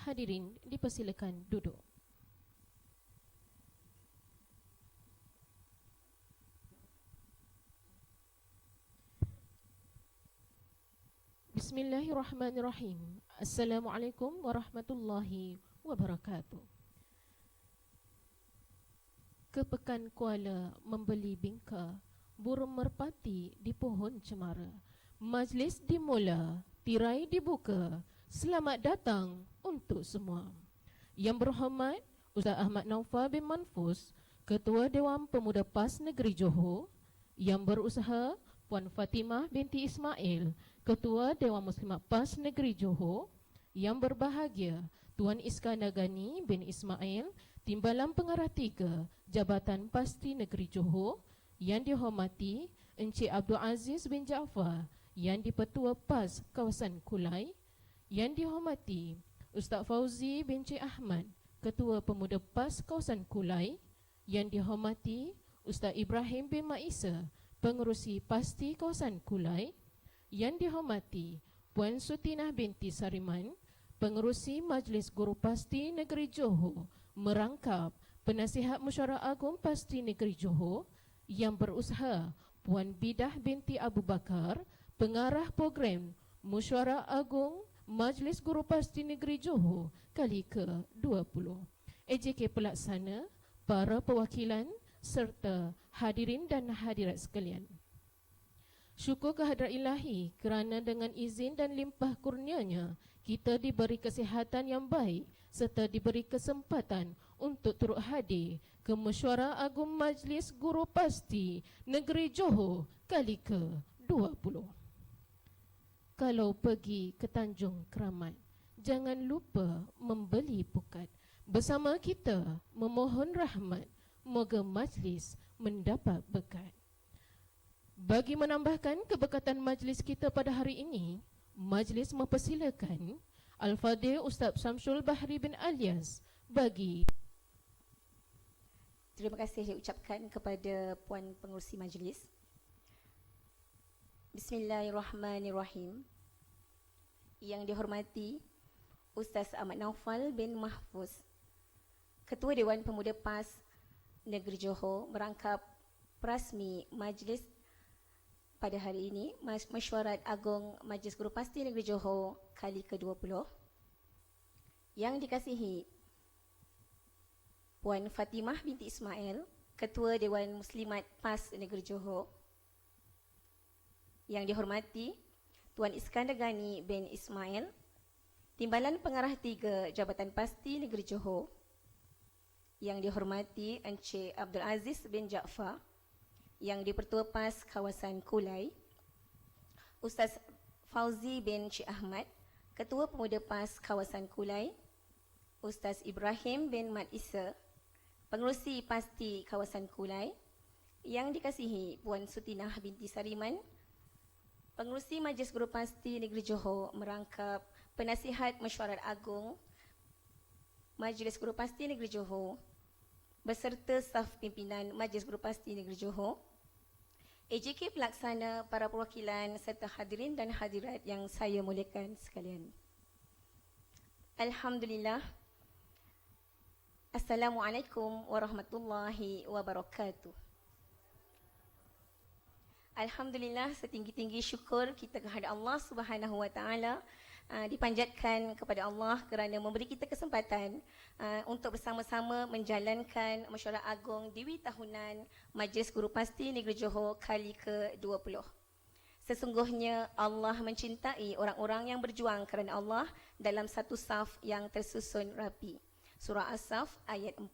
Hadirin dipersilakan duduk. Bismillahirrahmanirrahim. Assalamualaikum warahmatullahi wabarakatuh. Ke Pekan Kuala membeli bingka, burung merpati di pohon cemara. Majlis dimula, tirai dibuka. Selamat datang untuk semua. Yang berhormat Ustaz Ahmad Naufal bin Manfus, Ketua Dewan Pemuda PAS Negeri Johor. Yang berusaha Puan Fatimah binti Ismail, Ketua Dewan Muslimat PAS Negeri Johor. Yang berbahagia Tuan Iskandar Gani bin Ismail, Timbalan Pengarah 3 Jabatan Pasti Negeri Johor. Yang dihormati Encik Abdul Aziz bin Jaafar, Yang di-Petua PAS Kawasan Kulai. Yang dihormati Ustaz Fauzi bin Cik Ahmad, Ketua Pemuda PAS Kawasan Kulai. Yang dihormati Ustaz Ibrahim bin Maisa, Pengerusi Pasti Kawasan Kulai. Yang dihormati Puan Sutinah binti Sariman, Pengerusi Majlis Guru Pasti Negeri Johor, merangkap Penasihat Mesyuarat Agung Pasti Negeri Johor. Yang berusaha Puan Bidah binti Abu Bakar, Pengarah Program Mesyuarat Agung Majlis Guru Pasti Negeri Johor kali ke-20. AJK Pelaksana, para perwakilan serta hadirin dan hadirat sekalian. Syukur kehadrat ilahi kerana dengan izin dan limpah kurnianya kita diberi kesihatan yang baik serta diberi kesempatan untuk turut hadir ke Mesyuarat Agung Majlis Guru Pasti Negeri Johor kali ke-20. Kalau pergi ke Tanjung Keramat, jangan lupa membeli pukat. Bersama kita memohon rahmat, moga majlis mendapat berkat. Bagi menambahkan keberkatan majlis kita pada hari ini, majlis mempersilakan Al-Fadhil Ustaz Syamsul Bahri bin Alias bagi. Terima kasih diucapkan kepada Puan Pengerusi Majlis. Bismillahirrahmanirrahim. Yang dihormati Ustaz Ahmad Naufal bin Mahfuz, Ketua Dewan Pemuda PAS Negeri Johor, merangkap perasmi majlis pada hari ini, Mesyuarat Agung Majlis Guru Pasti Negeri Johor kali ke-20. Yang dikasihi Puan Fatimah binti Ismail, Ketua Dewan Muslimat PAS Negeri Johor. Yang dihormati Tuan Iskandar Gani bin Ismail, Timbalan Pengarah 3 Jabatan Pasti Negeri Johor. Yang dihormati Encik Abdul Aziz bin Jaafar, Yang di-Pertua PAS Kawasan Kulai. Ustaz Fauzi bin Cik Ahmad, Ketua Pemuda PAS Kawasan Kulai. Ustaz Ibrahim bin Mat Isa, Pengerusi Pasti Kawasan Kulai. Yang dikasihi Puan Sutinah binti Sariman, Pengerusi Majlis Guru Pasti Negeri Johor, merangkap Penasihat Mesyuarat Agung Majlis Guru Pasti Negeri Johor beserta staf pimpinan Majlis Guru Pasti Negeri Johor, AJK Pelaksana, para perwakilan serta hadirin dan hadirat yang saya muliakan sekalian. Alhamdulillah. Assalamualaikum warahmatullahi wabarakatuh. Alhamdulillah, setinggi-tinggi syukur kita kepada Allah Subhanahu Wa Taala, dipanjatkan kepada Allah kerana memberi kita kesempatan untuk bersama-sama menjalankan Mesyuarat Agung Dewi Tahunan Majlis Guru Pasti Negeri Johor kali ke-20. Sesungguhnya Allah mencintai orang-orang yang berjuang kerana Allah dalam satu saf yang tersusun rapi. Surah As-Saf ayat 4.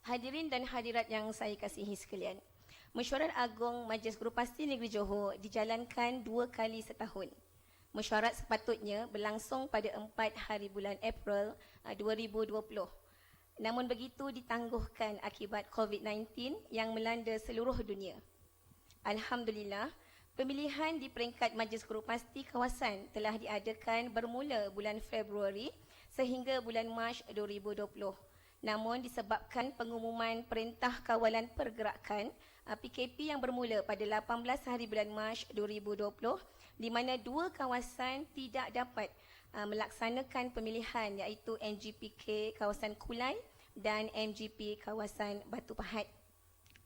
Hadirin dan hadirat yang saya kasihi sekalian, Mesyuarat Agung Majlis Guru Pasti Negeri Johor dijalankan 2 kali setahun. Mesyuarat sepatutnya berlangsung pada 4 hari bulan April 2020. Namun begitu ditangguhkan akibat COVID-19 yang melanda seluruh dunia. Alhamdulillah, pemilihan di peringkat Majlis Guru Pasti kawasan telah diadakan bermula bulan Februari sehingga bulan Mac 2020. Namun disebabkan pengumuman Perintah Kawalan Pergerakan PKP yang bermula pada 18 hari bulan Mac 2020, di mana 2 kawasan tidak dapat melaksanakan pemilihan iaitu MGPK kawasan Kulai dan MGP kawasan Batu Pahat.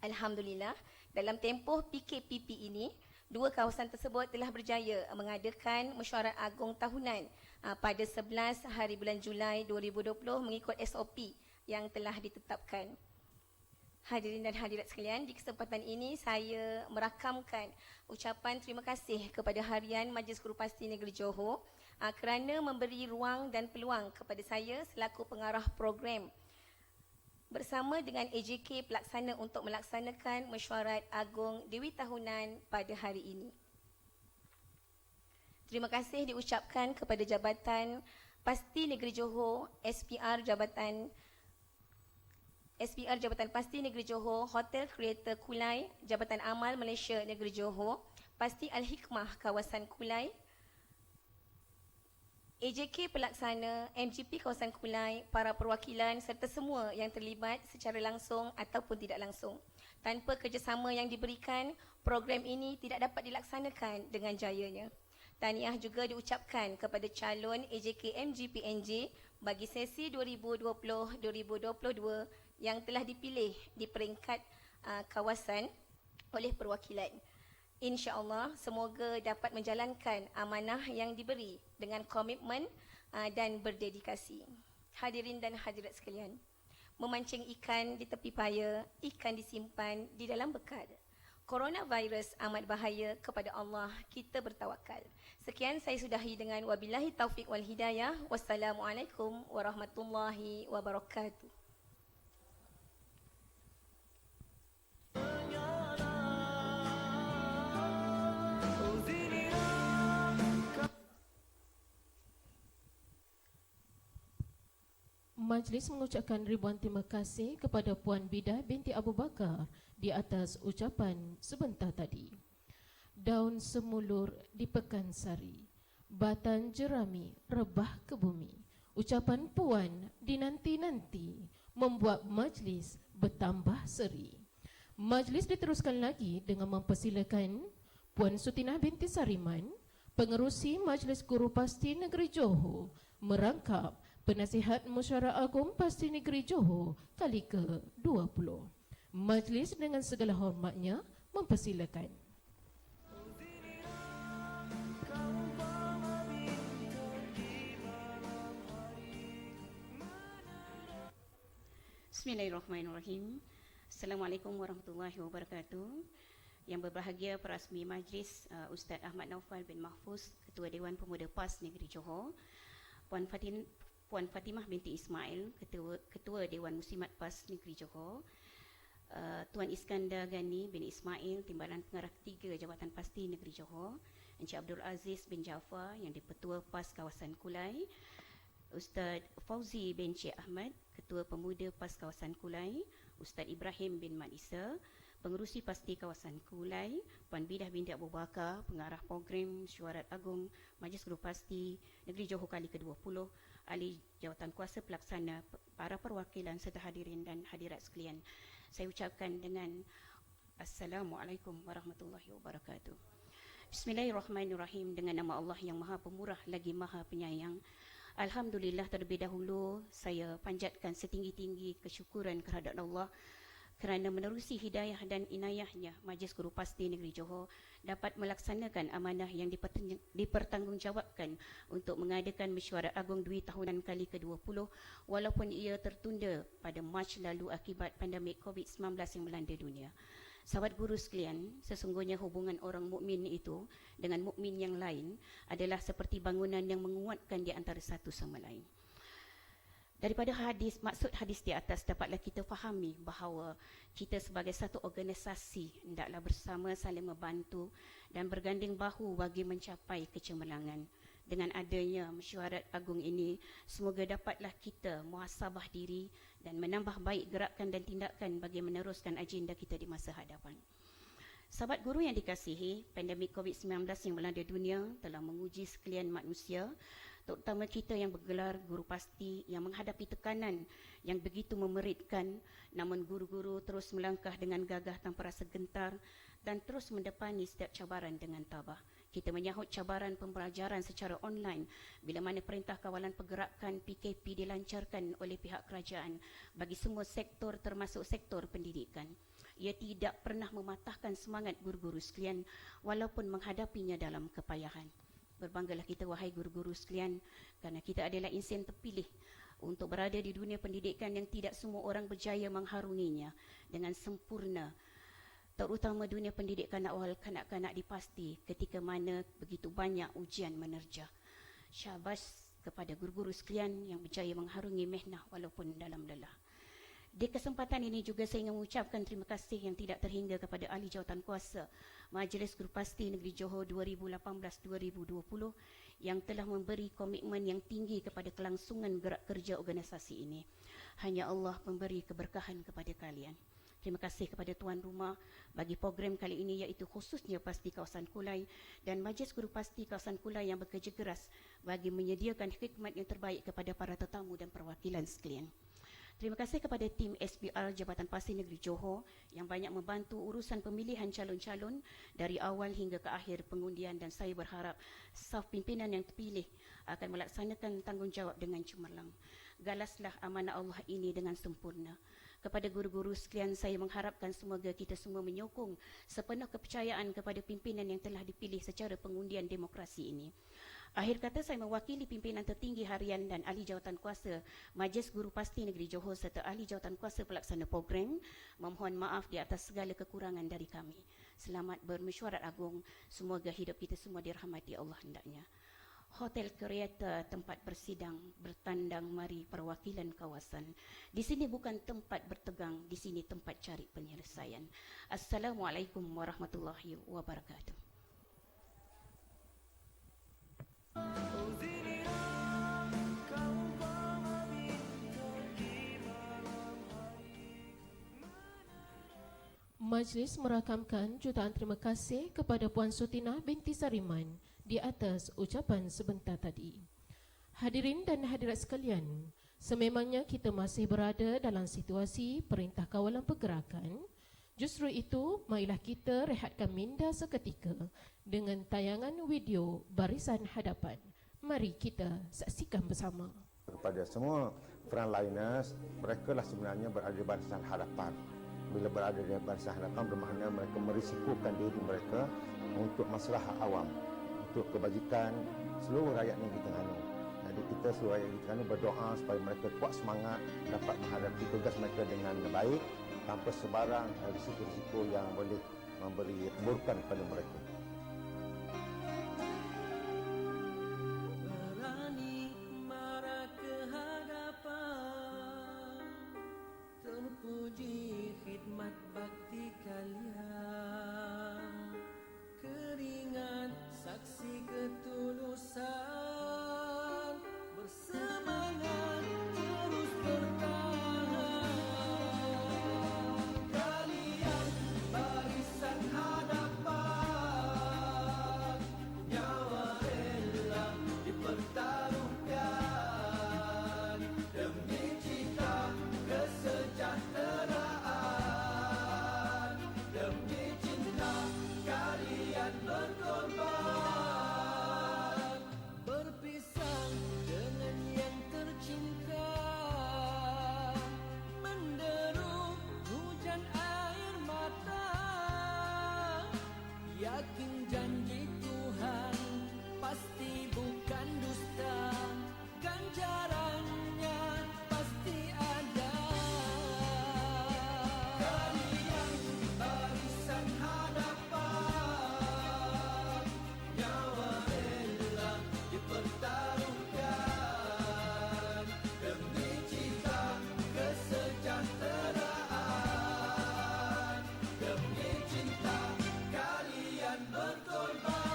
Alhamdulillah, dalam tempoh PKPP ini, dua kawasan tersebut telah berjaya mengadakan mesyuarat agung tahunan pada 11 hari bulan Julai 2020 mengikut SOP yang telah ditetapkan. Hadirin dan hadirat sekalian, di kesempatan ini saya merakamkan ucapan terima kasih kepada Harian Majlis Guru Pasti Negeri Johor kerana memberi ruang dan peluang kepada saya selaku pengarah program bersama dengan AJK pelaksana untuk melaksanakan mesyuarat agung Dewi Tahunan pada hari ini. Terima kasih diucapkan kepada Jabatan Pasti Negeri Johor, SPR Jabatan Pasti Negeri Johor, Hotel Creator Kulai, Jabatan Amal Malaysia Negeri Johor, Pasti Al-Hikmah kawasan Kulai, AJK pelaksana, MGP kawasan Kulai, para perwakilan serta semua yang terlibat secara langsung ataupun tidak langsung. Tanpa kerjasama yang diberikan, program ini tidak dapat dilaksanakan dengan jayanya. Tahniah juga diucapkan kepada calon AJK MGPNJ bagi sesi 2020-2022 yang telah dipilih di peringkat kawasan oleh perwakilan. InsyaAllah semoga dapat menjalankan amanah yang diberi dengan komitmen dan berdedikasi. Hadirin dan hadirat sekalian, memancing ikan di tepi paya, ikan disimpan di dalam bekal. Coronavirus amat bahaya, kepada Allah kita bertawakal. Sekian saya sudahi dengan wabillahi taufiq wal hidayah. Wassalamualaikum warahmatullahi wabarakatuh. Majlis mengucapkan ribuan terima kasih kepada Puan Bidah binti Abu Bakar di atas ucapan sebentar tadi. Daun semulur di Pekansari, batan jerami rebah ke bumi. Ucapan Puan dinanti-nanti membuat majlis bertambah seri. Majlis diteruskan lagi dengan mempersilakan Puan Sutinah binti Sariman, Pengerusi Majlis Guru Pasti Negeri Johor, merangkap Penasihat Mesyuarat Agung Pasti Negeri Johor kali ke-20. Majlis dengan segala hormatnya mempersilakan. Bismillahirrahmanirrahim. Assalamualaikum warahmatullahi wabarakatuh. Yang berbahagia perasmi majlis Ustaz Ahmad Naufal bin Mahfuz, Ketua Dewan Pemuda PAS Negeri Johor, Puan Fatimah binti Ismail, Ketua Dewan Muslimat PAS Negeri Johor, Tuan Iskandar Ghani bin Ismail, Timbalan Pengarah Ketiga Jabatan Pasti Negeri Johor, Encik Abdul Aziz bin Jaafar, yang di-Petua PAS Kawasan Kulai, Ustaz Fauzi bin Cik Ahmad, Ketua Pemuda PAS Kawasan Kulai, Ustaz Ibrahim bin Mat Isa, Pengerusi Pasti Kawasan Kulai, Puan Bidah binti Abu Bakar, Pengarah Program Mesyuarat Agung Majlis Guru Pasti Negeri Johor kali ke-20, ahli jawatan kuasa pelaksana, para perwakilan serta hadirin dan hadirat sekalian. Saya ucapkan dengan Assalamualaikum warahmatullahi wabarakatuh. Bismillahirrahmanirrahim. Dengan nama Allah yang Maha Pemurah lagi Maha Penyayang. Alhamdulillah, terlebih dahulu saya panjatkan setinggi-tinggi kesyukuran kehadrat Allah kerana menerusi hidayah dan inayahnya Majlis Guru Pasti Negeri Johor dapat melaksanakan amanah yang dipertanggungjawabkan untuk mengadakan mesyuarat agung Dwi Tahunan kali ke-20 walaupun ia tertunda pada Mac lalu akibat pandemik COVID-19 yang melanda dunia. Sahabat guru sekalian, sesungguhnya hubungan orang mukmin itu dengan mukmin yang lain adalah seperti bangunan yang menguatkan di antara satu sama lain. Daripada maksud hadis di atas dapatlah kita fahami bahawa kita sebagai satu organisasi hendaklah bersama saling membantu dan berganding bahu bagi mencapai kecemerlangan. Dengan adanya mesyuarat agung ini, semoga dapatlah kita muhasabah diri dan menambah baik gerakan dan tindakan bagi meneruskan agenda kita di masa hadapan. Sahabat guru yang dikasihi, pandemik COVID-19 yang melanda dunia telah menguji sekalian manusia, terutama kita yang bergelar guru pasti yang menghadapi tekanan yang begitu memeritkan, namun guru-guru terus melangkah dengan gagah tanpa rasa gentar dan terus mendepani setiap cabaran dengan tabah. Kita menyahut cabaran pembelajaran secara online bila mana Perintah Kawalan Pergerakan PKP dilancarkan oleh pihak kerajaan bagi semua sektor termasuk sektor pendidikan. Ia tidak pernah mematahkan semangat guru-guru sekalian walaupun menghadapinya dalam kepayahan. Berbanggalah kita wahai guru-guru sekalian kerana kita adalah insan terpilih untuk berada di dunia pendidikan yang tidak semua orang berjaya mengharunginya dengan sempurna. Terutama dunia pendidikan awal kanak-kanak dipasti ketika mana begitu banyak ujian menerjah. Syabas kepada guru-guru sekalian yang berjaya mengharungi mehnah walaupun dalam lelah. Di kesempatan ini juga saya ingin mengucapkan terima kasih yang tidak terhingga kepada Ahli Jawatankuasa Majlis Guru Pasti Negeri Johor 2018-2020 yang telah memberi komitmen yang tinggi kepada kelangsungan gerak kerja organisasi ini. Hanya Allah memberi keberkahan kepada kalian. Terima kasih kepada tuan rumah bagi program kali ini iaitu khususnya Pasti Kawasan Kulai dan Majlis Guru Pasti Kawasan Kulai yang bekerja keras bagi menyediakan khidmat yang terbaik kepada para tetamu dan perwakilan sekalian. Terima kasih kepada tim SPR Jabatan Pasti Negeri Johor yang banyak membantu urusan pemilihan calon-calon dari awal hingga ke akhir pengundian dan saya berharap saf pimpinan yang terpilih akan melaksanakan tanggungjawab dengan cemerlang. Galaslah amanah Allah ini dengan sempurna. Kepada guru-guru sekalian, saya mengharapkan semoga kita semua menyokong sepenuh kepercayaan kepada pimpinan yang telah dipilih secara pengundian demokrasi ini. Akhir kata, saya mewakili pimpinan tertinggi harian dan ahli jawatankuasa Majlis Guru Pasti Negeri Johor serta ahli jawatankuasa pelaksana program memohon maaf di atas segala kekurangan dari kami. Selamat bermesyuarat agung. Semoga hidup kita semua dirahmati Allah hendaknya. Hotel Kereta tempat bersidang, bertandang mari perwakilan kawasan. Di sini bukan tempat bertegang, di sini tempat cari penyelesaian. Assalamualaikum warahmatullahi wabarakatuh. Majlis merakamkan jutaan terima kasih kepada Puan Sutinah binti Sariman di atas ucapan sebentar tadi. Hadirin dan hadirat sekalian, sememangnya kita masih berada dalam situasi Perintah Kawalan Pergerakan. Justru itu, marilah kita rehatkan minda seketika dengan tayangan video barisan hadapan. Mari kita saksikan bersama. Kepada semua frontliners, mereka lah sebenarnya berada di barisan hadapan. Bila berada di barisan hadapan bermakna mereka merisikokan diri mereka untuk masalah awam, untuk kebajikan seluruh rakyat negeri Terengganu. Jadi kita seluruh rakyat negeri Terengganu berdoa supaya mereka kuat semangat dapat menghadapi tugas mereka dengan baik tanpa sebarang risiko-risiko yang boleh memberi keburukan kepada mereka. Berani marah ke hadapan, terpuji khidmat bakti kalian, keringat saksi ketulusan, bersemangat terus bertahan. Kalian barisan hadapan, nyawa rela dipertaruhkan demi cita kesejahteraan, demi cinta kalian berkorban. Berpisah dengan yang tercinta, menderu hujan air mata, yakin janji Tuhan pasti bukan dusta, ganjarannya pasti ada. Kalian barisan hadapan, nyawa rela dipertaruhkan demi cita kesejahteraan, demi cinta kalian berkorban.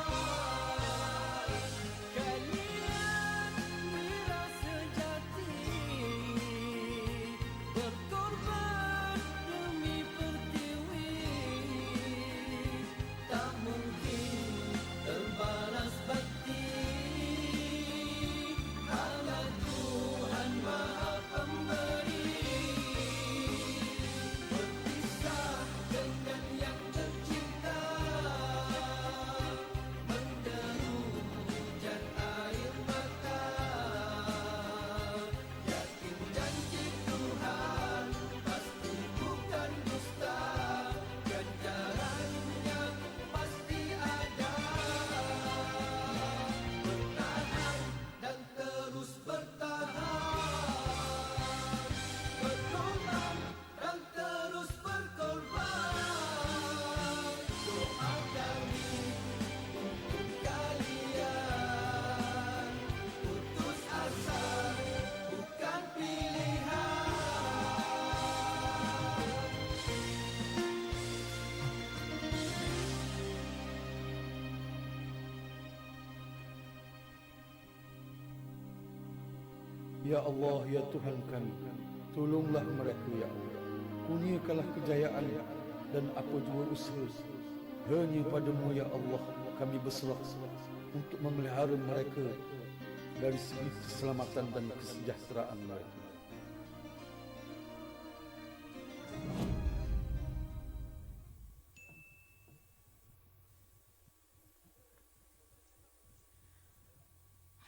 Ya Allah, ya Tuhan kami, tolonglah mereka ya Allah. Kurniakanlah kejayaan dan apa jua usaha. Hanya padamu ya Allah kami berserah untuk memelihara mereka dari segi keselamatan dan kesejahteraan mereka.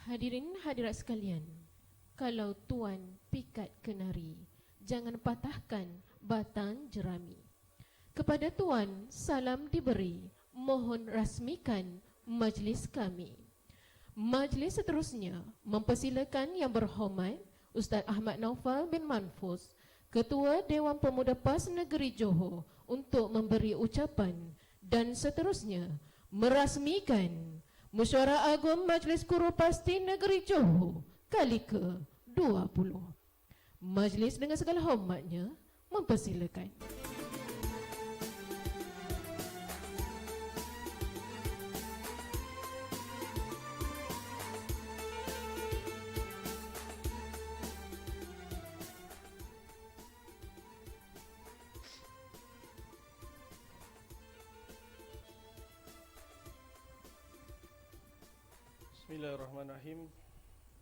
Hadirin hadirat sekalian, kalau tuan pikat kenari, jangan patahkan batang jerami. Kepada tuan salam diberi, mohon rasmikan majlis kami. Majlis seterusnya mempersilakan Yang Berhormat Ustaz Ahmad Naufal bin Manfus, Ketua Dewan Pemuda PAS Negeri Johor, untuk memberi ucapan dan seterusnya merasmikan Mesyuarat Agung Majlis Guru Pasti Negeri Johor kali ke-20. Majlis dengan segala hormatnya mempersilakan. Bismillahirrahmanirrahim.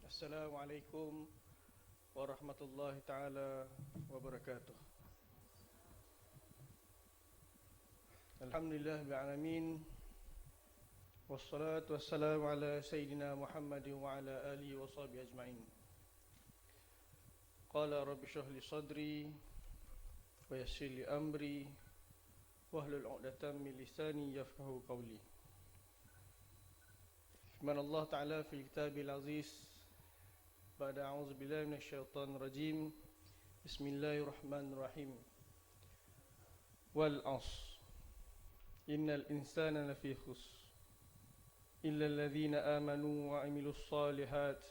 Assalamualaikum warahmatullahi taala wabarakatuh. Alhamdulillah bil alamin. Wassalatu wassalamu ala sayyidina Muhammadin wa ala alihi wa sahbihi ajma'in. Qala rabbi shrah li sadri wa yassir li amri wahlul 'uqdatam min lisani yafqahu qawli. من الله تعالى في كتابه العزيز بعد أعوذ بالله من الشيطان الرجيم بسم الله الرحمن الرحيم والعصر إن الإنسان لفي خسر إلا الذين آمنوا وعملوا الصالحات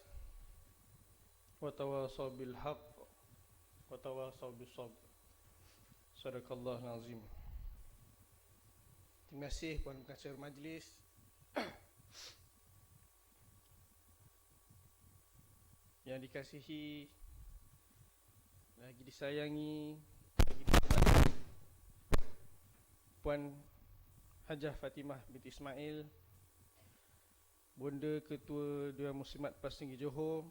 وتواصوا بالحق وتواصوا بالصبر. صدق الله العظيم. Terima kasih Puan Pengacara Majlis, yang dikasihi, lagi disayangi, lagi dihormati Puan Hajah Fatimah binti Ismail, Bonda Ketua Dewan Muslimat PAS Negeri Johor,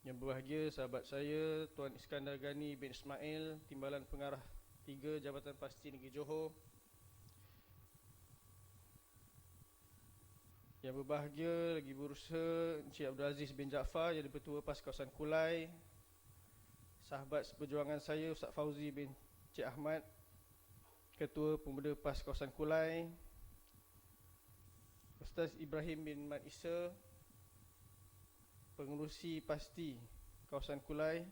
yang berbahagia sahabat saya Tuan Iskandar Ghani bin Ismail, Timbalan Pengarah 3 Jabatan Pasti Negeri Johor, yang berbahagia lagi berusaha Encik Abdul Aziz bin Jaafar, jadi Ketua PAS Kawasan Kulai, sahabat seperjuangan saya Ustaz Fauzi bin Encik Ahmad, Ketua Pemuda PAS Kawasan Kulai, Ustaz Ibrahim bin Mat Isa, Pengerusi Pasti Kawasan Kulai,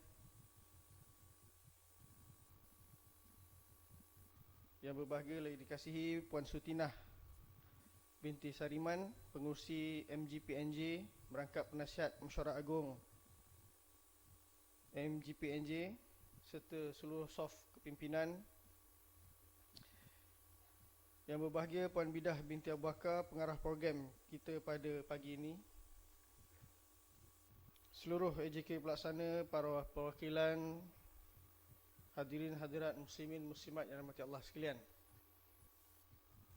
yang berbahagia lagi dikasihi Puan Sutinah binti Sariman, Pengurusi MGPNJ, Merangkap Penasihat Mesyuarat Agung MGPNJ, serta seluruh saf kepimpinan. Yang berbahagia Puan Bidah binti Abu Bakar, Pengarah program kita pada pagi ini, seluruh AJK pelaksana, para perwakilan, hadirin hadirat muslimin muslimat yang dirahmati Allah sekalian.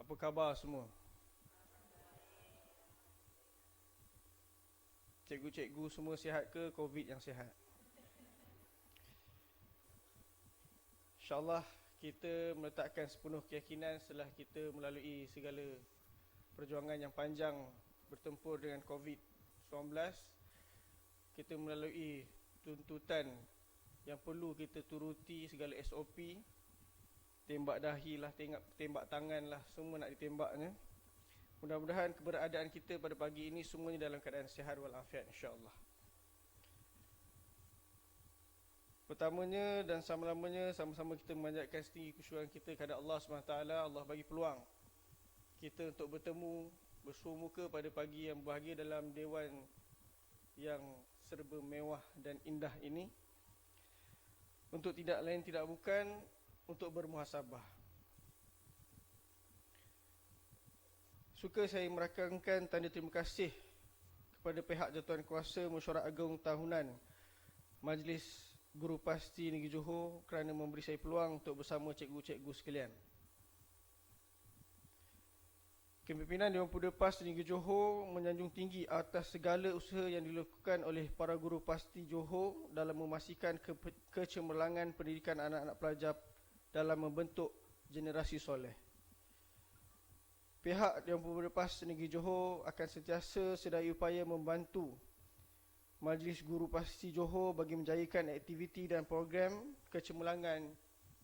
Apa khabar semua? Cikgu-cikgu semua sihat ke? Covid yang sihat? InsyaAllah kita meletakkan sepenuh keyakinan setelah kita melalui segala perjuangan yang panjang bertempur dengan COVID-19, kita melalui tuntutan yang perlu kita turuti segala SOP, tembak dahi lah, tembak tangan lah, semua nak ditembaknya. Mudah-mudahan keberadaan kita pada pagi ini semuanya dalam keadaan sihat walafiat insya-Allah. Pertamanya dan selama-lamanya, sama-sama kita memanjatkan setinggi kesyukuran kita kepada Allah SWT. Allah bagi peluang kita untuk bertemu bersua muka pada pagi yang bahagia dalam dewan yang serba mewah dan indah ini, untuk tidak lain tidak bukan untuk bermuhasabah. Suka saya merakamkan tanda terima kasih kepada pihak Jatuan Kuasa Mesyuarat Agung Tahunan Majlis Guru Pasti Negeri Johor kerana memberi saya peluang untuk bersama cikgu-cikgu sekalian. Kepimpinan Dewan Pemuda PAS Negeri Johor menyanjung tinggi atas segala usaha yang dilakukan oleh para guru pasti Johor dalam memastikan kecemerlangan pendidikan anak-anak pelajar dalam membentuk generasi soleh. Pihak Dewan Pemuda PAS Negeri Johor akan sentiasa sedaya upaya membantu Majlis Guru Pasti Johor bagi menjayakan aktiviti dan program kecemerlangan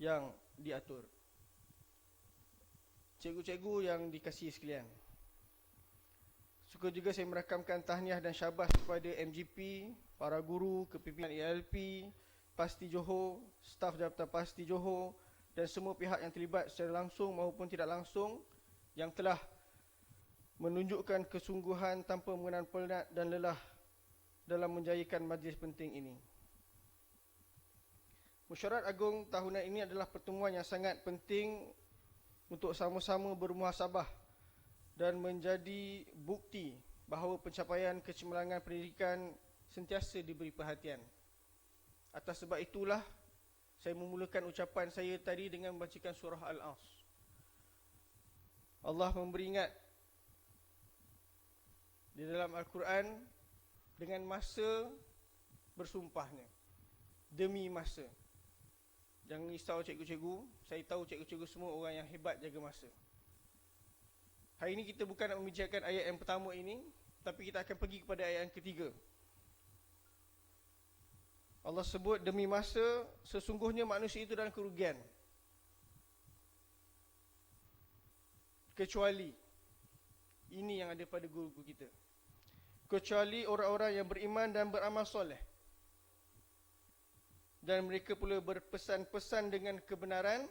yang diatur. Cikgu-cikgu yang dikasihi sekalian, suka juga saya merakamkan tahniah dan syabas kepada MGP, para guru, kepimpinan ALP, Pasti Johor, staf Jabatan Pasti Johor dan semua pihak yang terlibat secara langsung maupun tidak langsung yang telah menunjukkan kesungguhan tanpa mengenal penat dan lelah dalam menjayakan majlis penting ini. Mesyuarat Agung tahunan ini adalah pertemuan yang sangat penting untuk sama-sama bermuhasabah dan menjadi bukti bahawa pencapaian kecemerlangan pendidikan sentiasa diberi perhatian. Atas sebab itulah saya memulakan ucapan saya tadi dengan membacakan surah Al-As. Allah memberi ingat di dalam Al-Quran dengan masa bersumpahnya, demi masa. Jangan risau cikgu-cikgu, saya tahu cikgu-cikgu semua orang yang hebat jaga masa. Hari ini kita bukan nak membicarakan ayat yang pertama ini, tapi kita akan pergi kepada ayat yang ketiga. Allah sebut demi masa, sesungguhnya manusia itu dalam kerugian. Kecuali, ini yang ada pada guru-guru kita. Kecuali orang-orang yang beriman dan beramal soleh. Dan mereka pula berpesan-pesan dengan kebenaran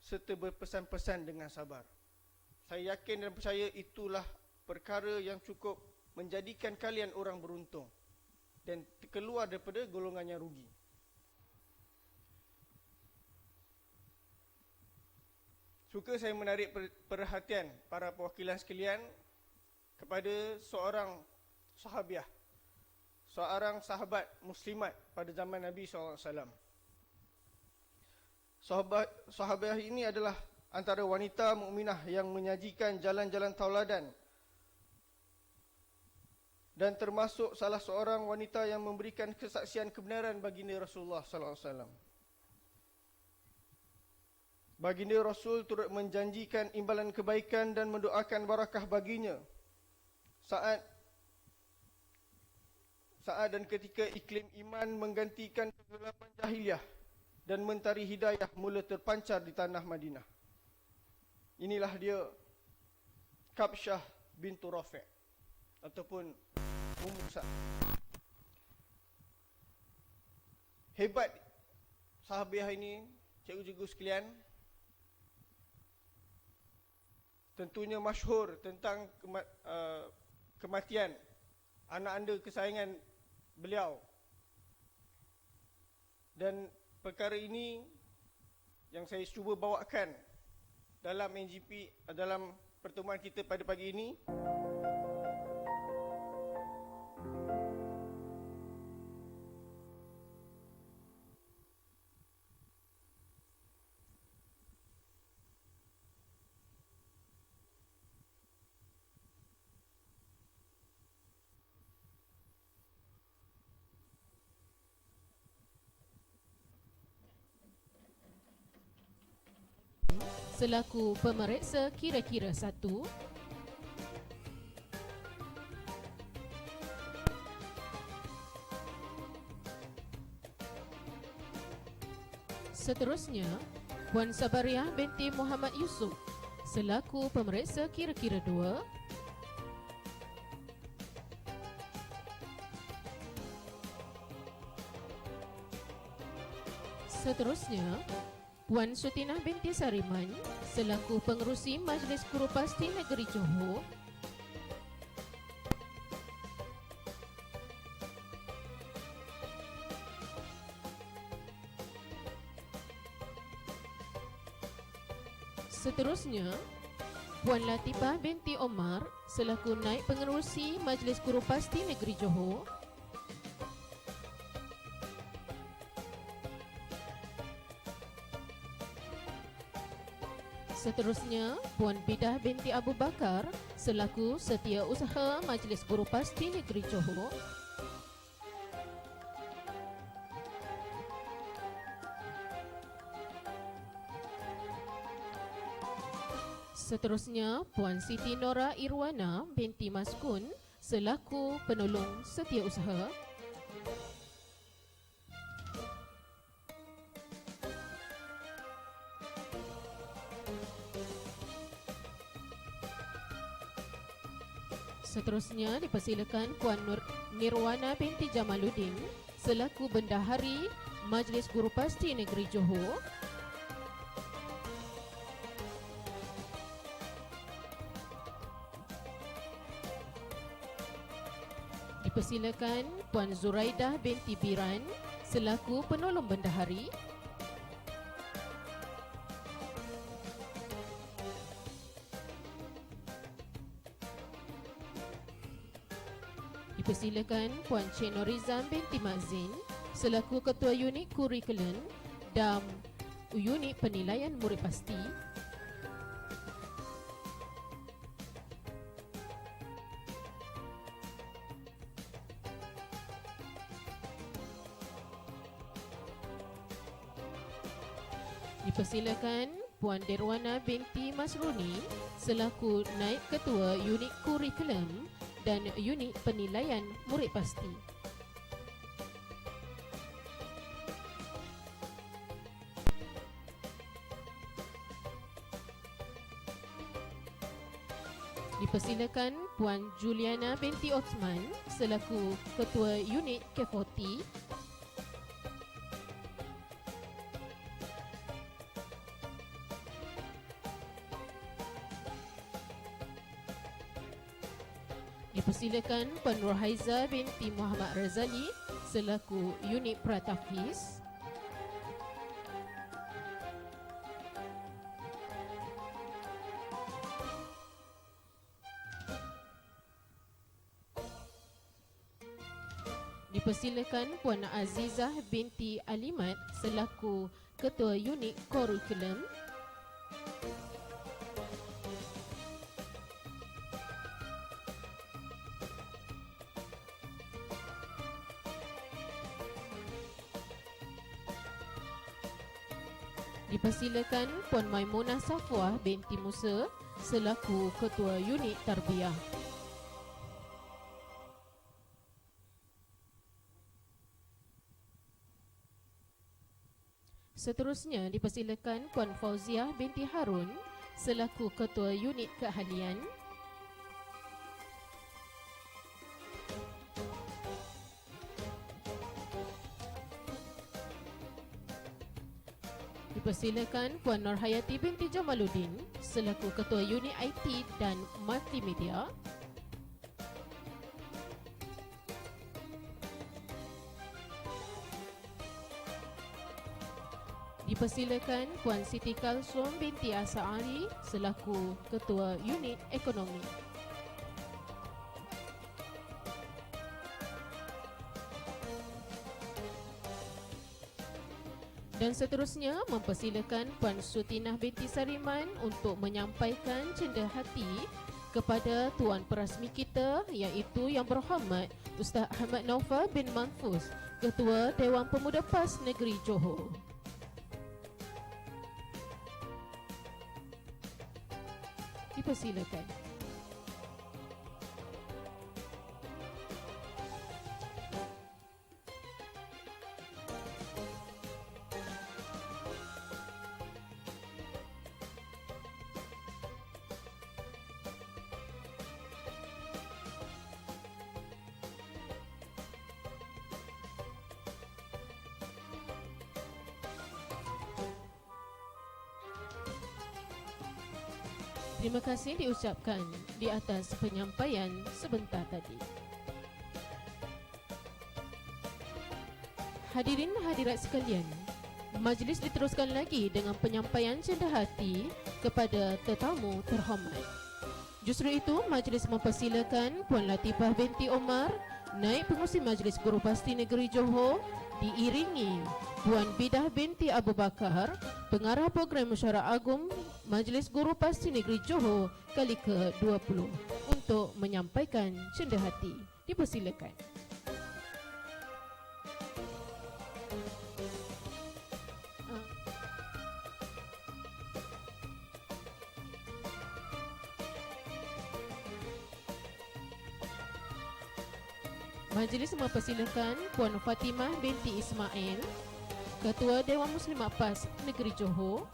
serta berpesan-pesan dengan sabar. Saya yakin dan percaya itulah perkara yang cukup menjadikan kalian orang beruntung dan keluar daripada golongan yang rugi. Suka saya menarik perhatian para perwakilan sekalian kepada seorang sahabiah, seorang sahabat muslimat pada zaman Nabi SAW. Sahabiah ini adalah antara wanita mukminah yang menyajikan jalan-jalan tauladan dan termasuk salah seorang wanita yang memberikan kesaksian kebenaran baginda Rasulullah SAW. Baginda Rasul turut menjanjikan imbalan kebaikan dan mendoakan barakah baginya saat dan ketika iklim iman menggantikan kegelapan jahiliah dan mentari hidayah mula terpancar di tanah Madinah. Inilah dia Kabsyah bintu Rafi' ataupun Ummu Sa'd. Hebat sahabiah ini, cikgu-cikgu sekalian. Tentunya masyhur tentang kematian anak anda kesayangan beliau. Dan perkara ini yang saya cuba bawakan dalam NGP, dalam pertemuan kita pada pagi ini. Selaku pemeriksa kira-kira 1, seterusnya Puan Sabariah binti Muhammad Yusuf selaku pemeriksa kira-kira 2, seterusnya Puan Sutinah binti Sariman selaku pengerusi Majlis Guru Pasti Negeri Johor, seterusnya Puan Latifah binti Omar selaku Naib Pengerusi Majlis Guru Pasti Negeri Johor. Seterusnya, Puan Bidah binti Abu Bakar selaku Setiausaha Majlis Guru Pasti Negeri Johor. Seterusnya, Puan Siti Nora Irwana binti Maskun selaku Penolong Setiausaha. Seterusnya dipersilakan Puan Nirwana binti Jamaluddin selaku Bendahari Majlis Guru Pasti Negeri Johor. Dipersilakan Puan Zuraidah binti Biran selaku Penolong Bendahari. Dipersilakan Puan Cik Norizam binti Mazin selaku Ketua Unit Kurikulum dan Unit Penilaian Murid Pasti. Dipersilakan Puan Derwana binti Masruni selaku Naib Ketua Unit Kurikulum dan Unit Penilaian Murid Pasti. Dipersilakan Puan Juliana binti Osman selaku Ketua Unit K40. Dipersilakan Puan Nurhaiza binti Muhammad Razali selaku Unit Pratafis. Dipersilakan Puan Azizah binti Alimat selaku Ketua Unit Kurikulum. Dipersilakan Puan Maimunah Safwah binti Musa selaku Ketua Unit Tarbiyah. Seterusnya dipersilakan Puan Fauziah binti Harun selaku Ketua Unit Keahlian. Dipersilakan Puan Nurhayati binti Jamaluddin selaku Ketua Unit IT dan Multimedia. Dipersilakan Puan Siti Kalsum binti Asa Ali selaku Ketua Unit Ekonomi. Dan seterusnya mempersilakan Puan Sutinah binti Sariman untuk menyampaikan cenderia hati kepada Tuan Perasmi kita iaitu Yang Berhormat Ustaz Ahmad Naufal bin Mahfuz, Ketua Dewan Pemuda PAS Negeri Johor. Dipersilakan. Terima kasih diucapkan di atas penyampaian sebentar tadi. Hadirin hadirat sekalian, majlis diteruskan lagi dengan penyampaian cenderia hati kepada tetamu terhormat. Justru itu, majlis mempersilakan Puan Latifah binti Omar, Naib Pengurusi Majlis Guru Pasti Negeri Johor, diiringi Puan Bidah binti Abu Bakar, Pengarah Program Mesyuarat Agung Majlis Guru Pasti Negeri Johor kali ke-20 untuk menyampaikan cendeghati. Dipersilakan. Majlis mempersilakan Puan Fatimah binti Ismail, Ketua Dewan Muslimat PAS Negeri Johor,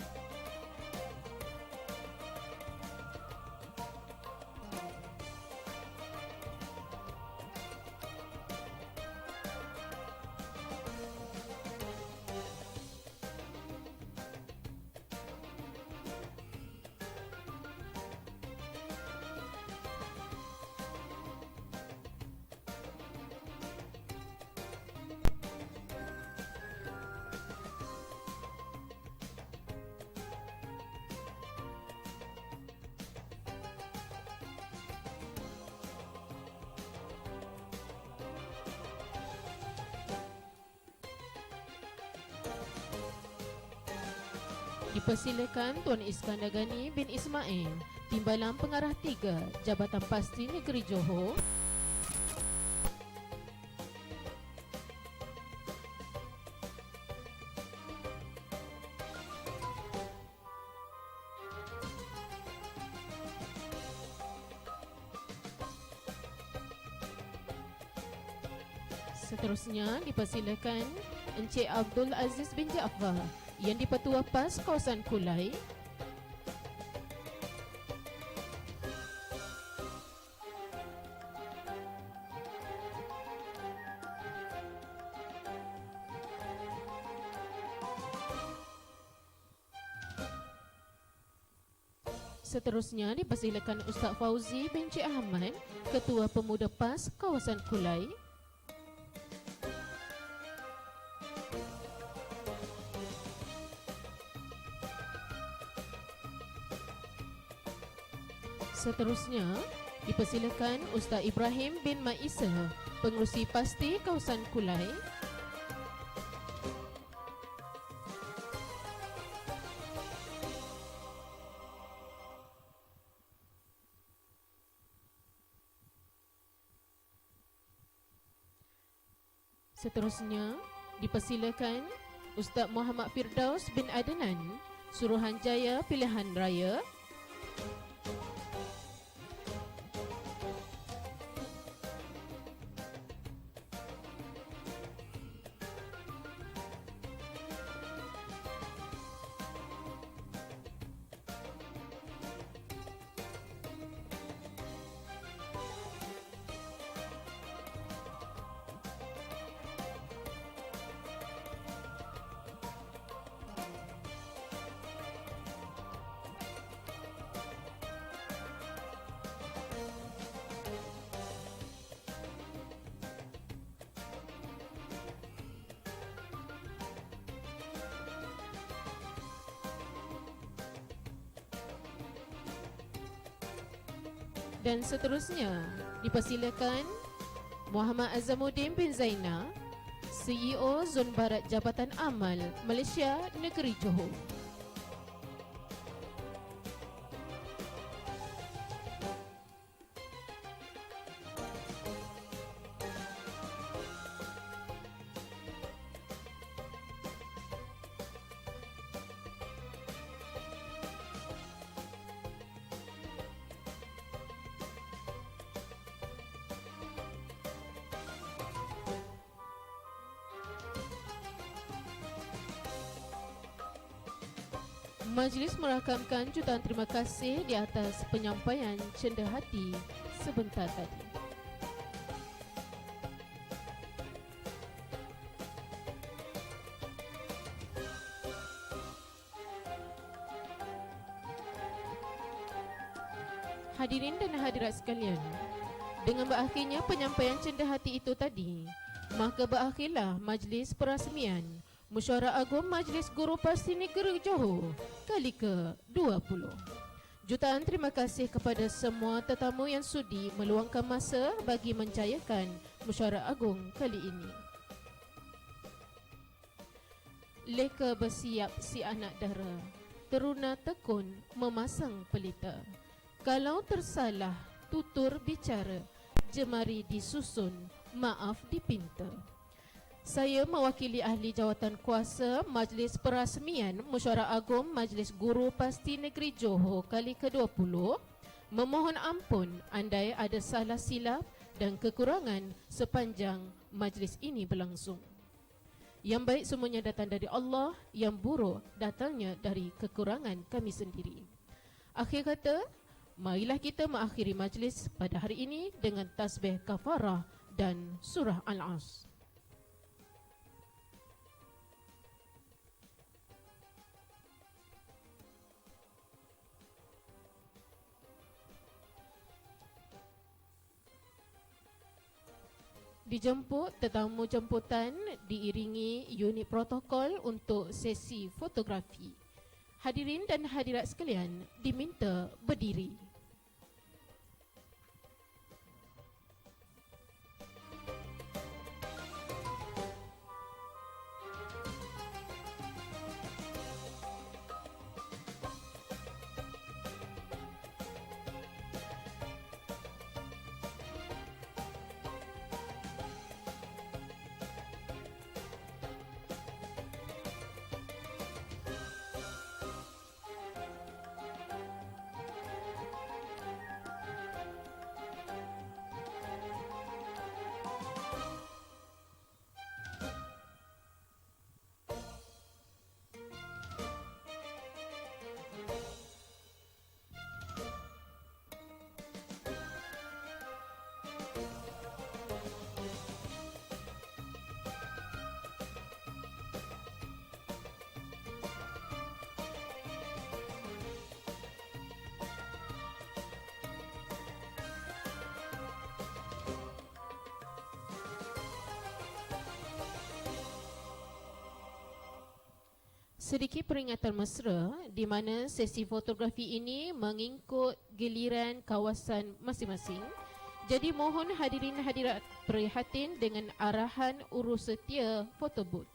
dipersilakan Tuan Iskandar Ghani bin Ismail, Timbalan Pengarah 3 Jabatan Pasti Negeri Johor, seterusnya dipersilakan Encik Abdul Aziz bin Jaafar, Yang di-Pertua PAS Kawasan Kulai, seterusnya dipersilakan Ustaz Fauzi bin Cik Ahmad, Ketua Pemuda PAS Kawasan Kulai, seterusnya dipersilakan Ustaz Ibrahim bin Maisa, Pengerusi Pasti Kawasan Kulai, seterusnya dipersilakan Ustaz Muhammad Firdaus bin Adnan, Suruhanjaya Pilihan Raya, dan seterusnya dipersilakan Muhammad Azamuddin bin Zainal, CEO Zon Barat Jabatan Amal Malaysia Negeri Johor. Majlis merakamkan jutaan terima kasih di atas penyampaian cendeghati sebentar tadi. Hadirin dan hadirat sekalian, dengan berakhirnya penyampaian cendeghati itu tadi, maka berakhirlah majlis perasmian Mesyuarat Agung Majlis Guru Pasti Negeri Johor kali ke-20. Jutaan terima kasih kepada semua tetamu yang sudi meluangkan masa bagi menjayakan Mesyuarat Agung kali ini. Leka bersiap si anak dara, teruna tekun memasang pelita. Kalau tersalah tutur bicara, jemari disusun, maaf dipinta. Saya mewakili ahli jawatan kuasa Majlis Perasmian Mesyuarat Agung Majlis Guru Pasti Negeri Johor kali ke-20 memohon ampun andai ada salah silap dan kekurangan sepanjang majlis ini berlangsung. Yang baik semuanya datang dari Allah, yang buruk datangnya dari kekurangan kami sendiri. Akhir kata, marilah kita mengakhiri majlis pada hari ini dengan tasbih kafarah dan surah Al-As. Dijemput tetamu jemputan diiringi unit protokol untuk sesi fotografi. Hadirin dan hadirat sekalian diminta berdiri. Sedikit peringatan mesra di mana sesi fotografi ini mengikut giliran kawasan masing-masing. Jadi mohon hadirin hadirat prihatin dengan arahan urus setia photo booth.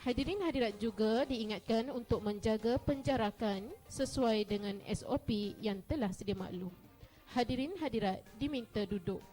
Hadirin hadirat juga diingatkan untuk menjaga penjarakan sesuai dengan SOP yang telah sedia maklum. Hadirin hadirat diminta duduk.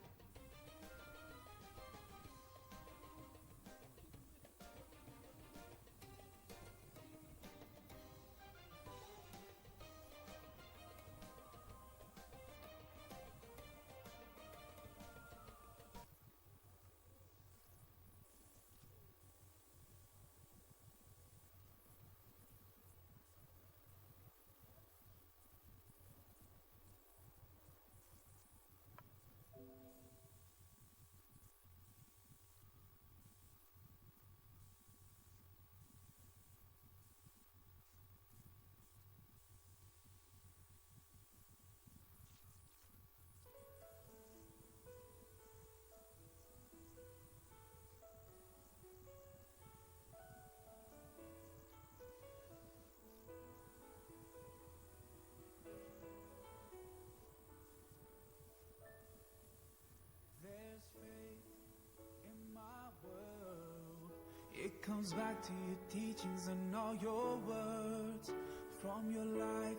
There's faith in my world. It comes back to your teachings and all your words from your life.